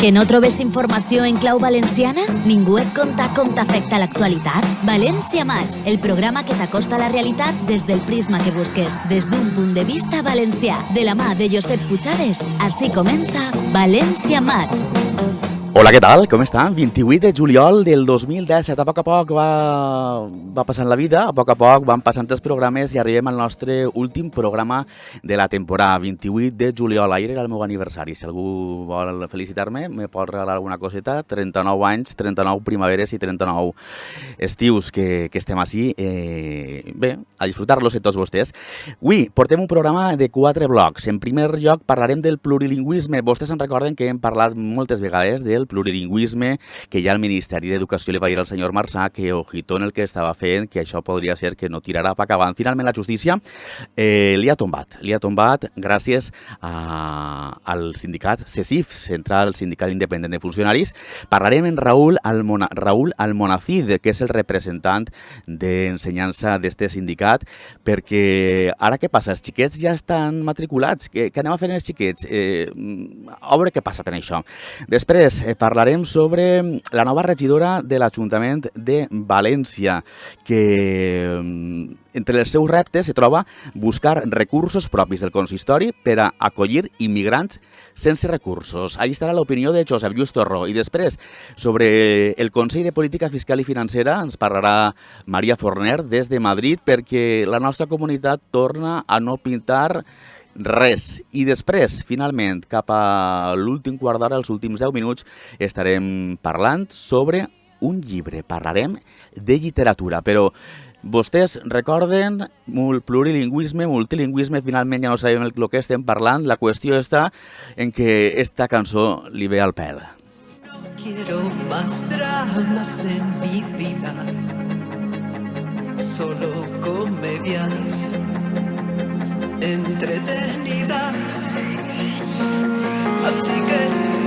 Que no trobes informació en clau valenciana? Ningú et conta com t'afecta l'actualitat? València Maig, el programa que t'acosta a la realitat des del prisma que busques, des d'un punt de vista valencià. De la mà de Josep Puigades, així comença València Maig. Hola, què tal? Com estan? 28 de juliol del 2017. A poc va passant la vida, a poc van passant els programes i arribem al nostre últim programa de la temporada, 28 de juliol. Ahir era el meu aniversari. Si algú vol felicitar-me, me pot regalar alguna coseta. 39 anys, 39 primaveres i 39 estius que estem així. Bé, a disfrutar-los tots vostès. Avui portem un programa de 4 blocs. En primer lloc parlarem del plurilingüisme. Vostès se'n recorden que hem parlat moltes vegades del plurilingüisme, que ja el Ministeri d'Educació li va dir al senyor Marsà que ojito en el que estava fent, que això podria ser que no tirarà pa acabant. Finalment la justícia li ha tombat gràcies al sindicat CESIF, Central Sindical Independent de Funcionaris. Parlarem amb Raúl Almonacid, que és el representant d'ensenyança d'este sindicat, perquè ara què passa? Els xiquets ja estan matriculats. Què anem a fer els xiquets? A veure què passa en això. Després parlarem sobre la nova regidora de l'Ajuntament de València, que entre els seus reptes se troba buscar recursos propis del consistori per a acollir immigrants sense recursos. Ahí estarà l'opinió de Josep Lluís Torró. I després, sobre el Consell de Política Fiscal i Financera, ens parlarà Maria Forner des de Madrid, perquè la nostra comunitat torna a no pintar res. I després, finalment, cap a l'últim quart d'hora, els últims 10 minuts, estarem parlant sobre un llibre. Parlarem de literatura, però vostès recorden plurilingüisme, multilingüisme, finalment ja no sabem el que estem parlant. La qüestió està en que esta cançó li ve al pèl. No quiero más dramas en mi vida, solo comedias entretenidas, así que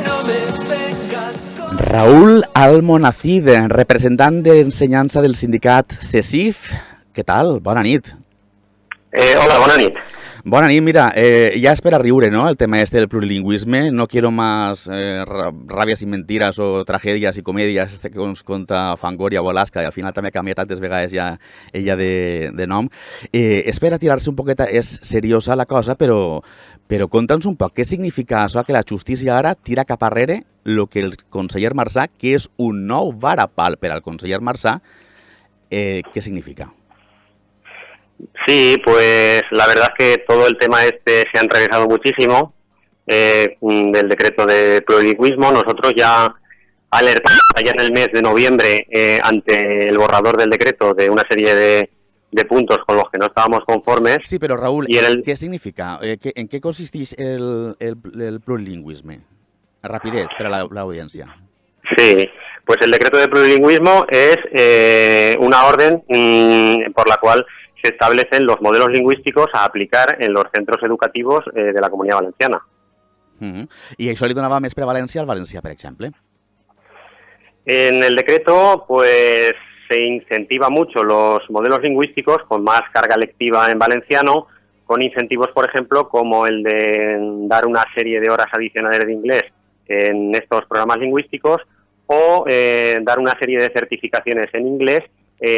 no me vengas con... Raúl Almonacid, representant d'ensenyança del sindicat CESIF. Què tal? Bona nit. Hola, bona nit. Bona nit, mira, ja és per a riure, ¿no?, el tema este del plurilingüisme. No quiero más rabias y mentiras o tragedias y comedias que ens conta Fangoria o Alaska, i al final també canvia tantes vegades ja ella de nom. És per a tirar-se un poquet, és seriosa la cosa, però conta'ns un poc què significa això, que la justícia ara tira cap arrere el que el conseller Marsà, que és un nou varapal per al conseller Marsà, què significa? Sí, pues la verdad es que todo el tema este se ha enrevesado muchísimo del decreto de plurilingüismo. Nosotros ya alertamos allá en el mes de noviembre ante el borrador del decreto de una serie de puntos con los que no estábamos conformes. Sí, pero Raúl, ¿qué significa? ¿En qué consistís el plurilingüisme? Rapidez para la audiencia. Sí, pues el decreto de plurilingüismo es una orden por la cual se establecen los modelos lingüísticos a aplicar en los centros educativos de la Comunidad Valenciana. ¿Y això li donava més prevalencia al valencià, per exemple? En el decreto, pues se incentiva mucho los modelos lingüísticos con más carga lectiva en valenciano, con incentivos, por ejemplo, como el de dar una serie de horas adicionales de inglés en estos programas lingüísticos o dar una serie de certificaciones en inglés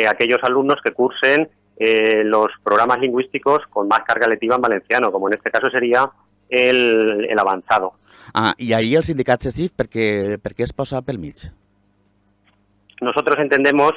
a aquellos alumnos que cursen los programas lingüísticos con más carga lectiva en valenciano, como en este caso sería el avanzado. I ahir el sindicat CESIF per què es posa pel mig? Nosotros entendemos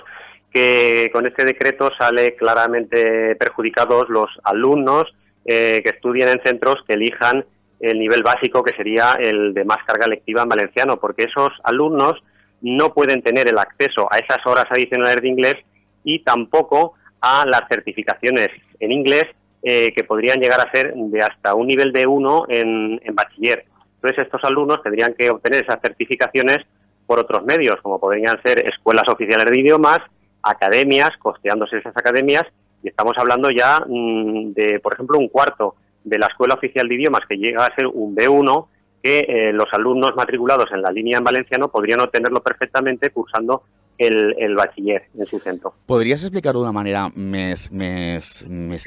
que con este decreto sale claramente perjudicados los alumnos que estudien en centros que elijan el nivel básico, que sería el de más carga lectiva en valenciano, porque esos alumnos no pueden tener el acceso a esas horas adicionales de inglés y tampoco a las certificaciones en inglés que podrían llegar a ser de hasta un nivel de 1 en bachiller. Entonces estos alumnos tendrían que obtener esas certificaciones por otros medios, como podrían ser escuelas oficiales de idiomas, academias, costeándose esas academias, y estamos hablando ya de, por ejemplo, un cuarto de la escuela oficial de idiomas que llega a ser un B1, que los alumnos matriculados en la línea en valenciano podrían obtenerlo perfectamente cursando el bachiller en su centro. Podries explicar-ho d'una manera més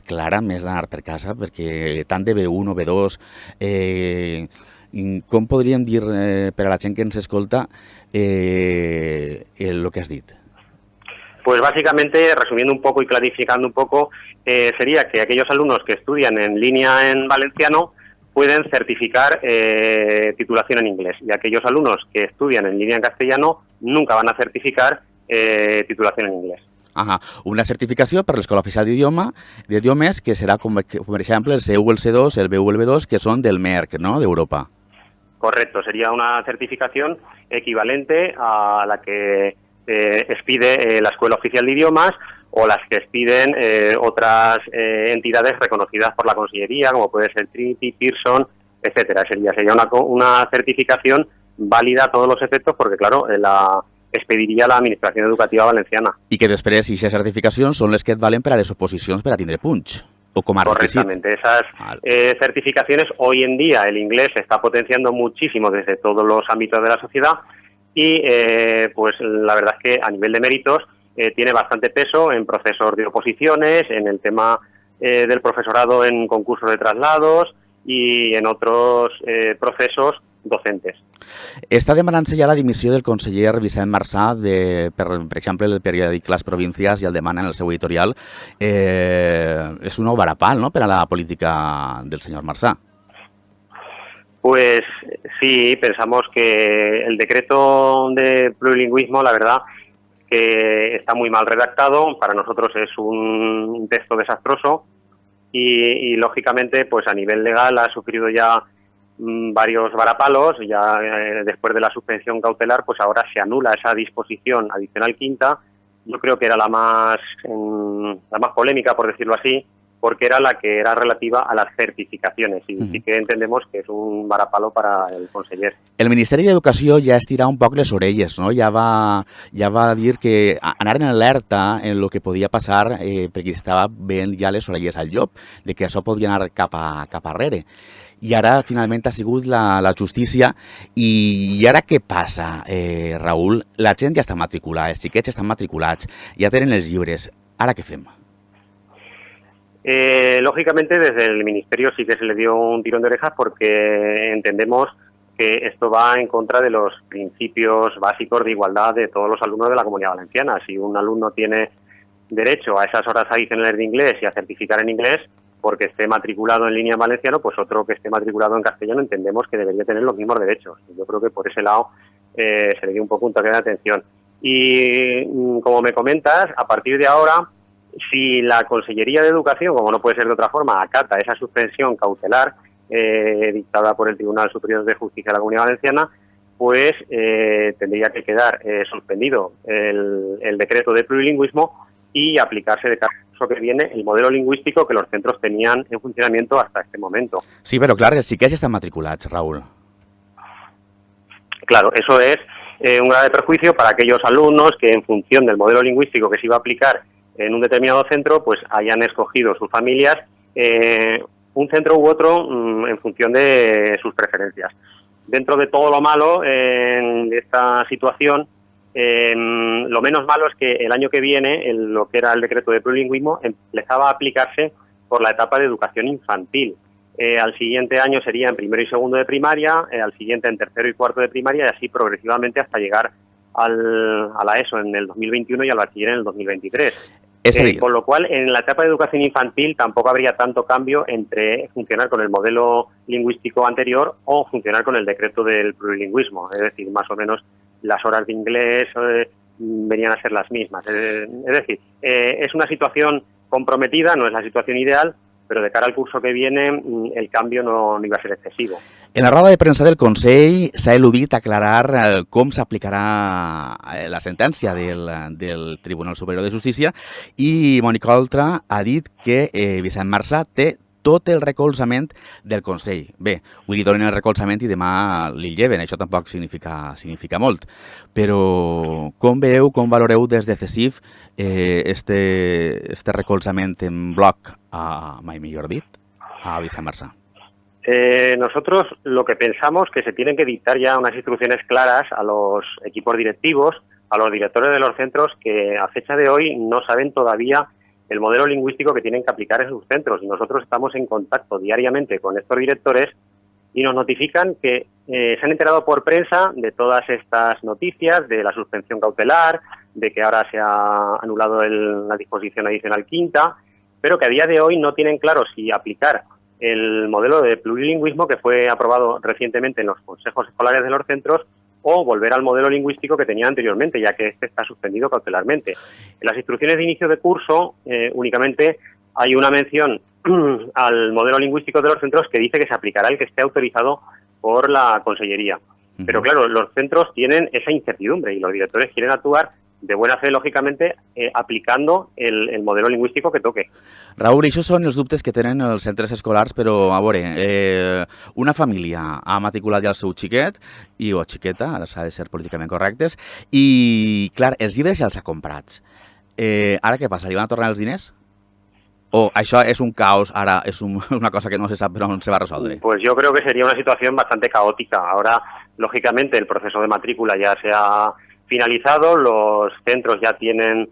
clara, més d'anar per casa, perquè tant de B1 o B2 Com podríem dir, per a la gent que ens escolta, el que has dit? Pues básicamente, resumiendo un poco y clarificando un poco, sería que aquellos alumnos que estudian en línea en valenciano pueden certificar titulación en inglés, y aquellos alumnos que estudian en línea en castellano nunca van a certificar titulación en inglés. Ajá. Una certificació per l'Escola Oficial d'Idiomes, que serà, com per exemple, el C1, el C2, el B1 i el B2, que són del MERC, ¿no?, d'Europa. Correcto, sería una certificación equivalente a la que expide la Escuela Oficial de Idiomas, o las que expiden otras entidades reconocidas por la Consellería, como puede ser Trinity, Pearson, etcétera. Sería una certificación válida a todos los efectos, porque claro, la expediria la Administración Educativa Valenciana. I que després aquestes certificacions són les que et valen per a les oposicions per a tindre punts, o com a requisit. Correctamente, esas certificaciones, hoy en día el inglés se está potenciando muchísimo desde todos los ámbitos de la sociedad, y pues la verdad es que a nivel de méritos tiene bastante peso en procesos de oposiciones, en el tema del profesorado en concursos de traslados y en otros procesos docentes. Està demanant-se ja la dimissió del conseller Vicent Marsà, per exemple, el periòdic Les Províncies, i el demana en el seu editorial. És un nou varapal, ¿no?, per a la política del senyor Marsà. Pues sí, pensamos que el decreto de plurilingüismo, la verdad, que está muy mal redactado. Para nosotros es un texto desastroso y lógicamente, pues a nivel legal ha sufrido ya varios varapalos. Ya después de la suspensión cautelar, pues ahora se anula esa disposición adicional quinta. Yo creo que era la más polémica, por decirlo así, porque era la que era relativa a las certificaciones, i sí que entendemos que és un varapalo para el conseller. El Ministeri d'Educació ja estirà un poc les orelles, no? Ja va dir que anaren en alerta en el que podia passar, perquè estava veient ja les orelles al llop, de que això podia anar cap arrere. I ara finalment ha sigut la justícia. I ara què passa, Raül? La gent ja està matriculada, els xiquets estan matriculats, ja tenen els llibres. Ara què fem? Lógicamente desde el Ministerio sí que se le dio un tirón de orejas, porque entendemos que esto va en contra de los principios básicos de igualdad de todos los alumnos de la Comunidad Valenciana. Si un alumno tiene derecho a esas horas adicionales de inglés y a certificar en inglés porque esté matriculado en línea en valenciano, pues otro que esté matriculado en castellano entendemos que debería tener los mismos derechos. Yo creo que por ese lado se le dio un poco un toque de atención. Y como me comentas, a partir de ahora, si la Consellería de Educación, como no puede ser de otra forma, acata esa suspensión cautelar dictada por el Tribunal Superior de Justicia de la Comunidad Valenciana, pues tendría que quedar suspendido el decreto de plurilingüismo y aplicarse de cara al curso que viene el modelo lingüístico que los centros tenían en funcionamiento hasta este momento. Sí, però clar, sí que ja estan matriculats, Raül. Claro, eso es un grave perjuicio para aquellos alumnos que, en función del modelo lingüístico que se iba a aplicar en un determinado centro, pues hayan escogido sus familias un centro u otro en función de sus preferencias. Dentro de todo lo malo en esta situación, lo menos malo es que el año que viene, lo que era el decreto de plurilingüismo, empezaba a aplicarse por la etapa de educación infantil. Al siguiente año sería en primero y segundo de primaria, al siguiente en tercero y cuarto de primaria, y así progresivamente hasta llegar a la ESO en el 2021 y al bachiller en el 2023. Con lo cual, en la etapa de educación infantil tampoco habría tanto cambio entre funcionar con el modelo lingüístico anterior o funcionar con el decreto del plurilingüismo. Es decir, más o menos las horas de inglés venían a ser las mismas. Es decir, es una situación comprometida, no es la situación ideal, pero de cara al curso que viene el cambio no iba a ser excesivo. En la roda de premsa del Consell s'ha eludit aclarar com s'aplicarà la sentència del Tribunal Superior de Justícia, i Mònica Oltra ha dit que Vicent Marsà té tot el recolzament del Consell. Bé, avui li donen el recolzament i demà li lleven, això tampoc significa molt. Però com veieu, com valoreu des de CESIF este recolzament en bloc, mai millor dit, a Vicent Marsà? Nosotros lo que pensamos que se tienen que dictar ya unas instrucciones claras a los equipos directivos, a los directores de los centros, que a fecha de hoy no saben todavía el modelo lingüístico que tienen que aplicar en sus centros. Y nosotros estamos en contacto diariamente con estos directores y nos notifican que se han enterado por prensa de todas estas noticias, de la suspensión cautelar, de que ahora se ha anulado la disposición adicional quinta, pero que a día de hoy no tienen claro si aplicar el modelo de plurilingüismo que fue aprobado recientemente en los consejos escolares de los centros o volver al modelo lingüístico que tenía anteriormente, ya que este está suspendido cautelarmente. En las instrucciones de inicio de curso únicamente hay una mención al modelo lingüístico de los centros que dice que se aplicará el que esté autorizado por la Consellería. Pero claro, los centros tienen esa incertidumbre y los directores quieren actuar de buena fe, lògicamente, aplicando el modelo lingüístico que toque. Raül, això són els dubtes que tenen els centres escolars, però, a veure, una família ha matriculat ja el seu xiquet, o xiqueta, ara s'ha de ser políticament correctes, i, clar, els llibres ja els ha comprats. Ara què passa? Li van a tornar els diners? ¿O això es un caos, ahora es una cosa que no se sabe, pero no se va a resolver? Pues yo creo que sería una situación bastante caótica. Ahora, lógicamente, el proceso de matrícula ya se ha finalizado, los centros ya tienen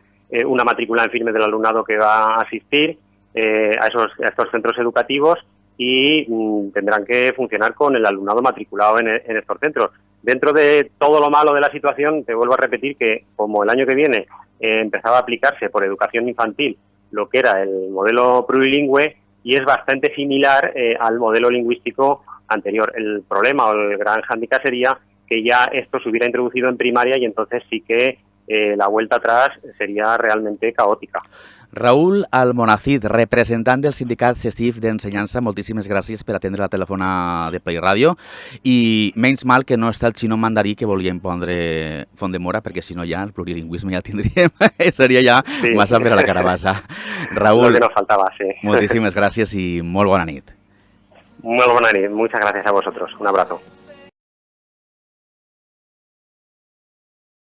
una matrícula en firme del alumnado que va a asistir a estos centros educativos y tendrán que funcionar con el alumnado matriculado en estos centros. Dentro de todo lo malo de la situación, te vuelvo a repetir que como el año que viene empezaba a aplicarse por educación infantil lo que era el modelo plurilingüe y es bastante similar al modelo lingüístico anterior. El problema o el gran hándicap sería que ya esto se hubiera introducido en primaria y entonces sí que la vuelta atrás sería realmente caótica. Raül Almonacid, representant del sindicat CESIF d'Ensenyança, moltíssimes gràcies per atendre la telefona de Play Radio i menys mal que no està el xino mandarí que volíem pondre Font de Mora, perquè si no ja el plurilingüisme ja el tindríem, seria ja massa per a la carabassa. Raül, lo que nos faltaba, sí. Moltíssimes gràcies i molt bona nit. Muy buena nit, muchas gracias a vosotros, un abrazo.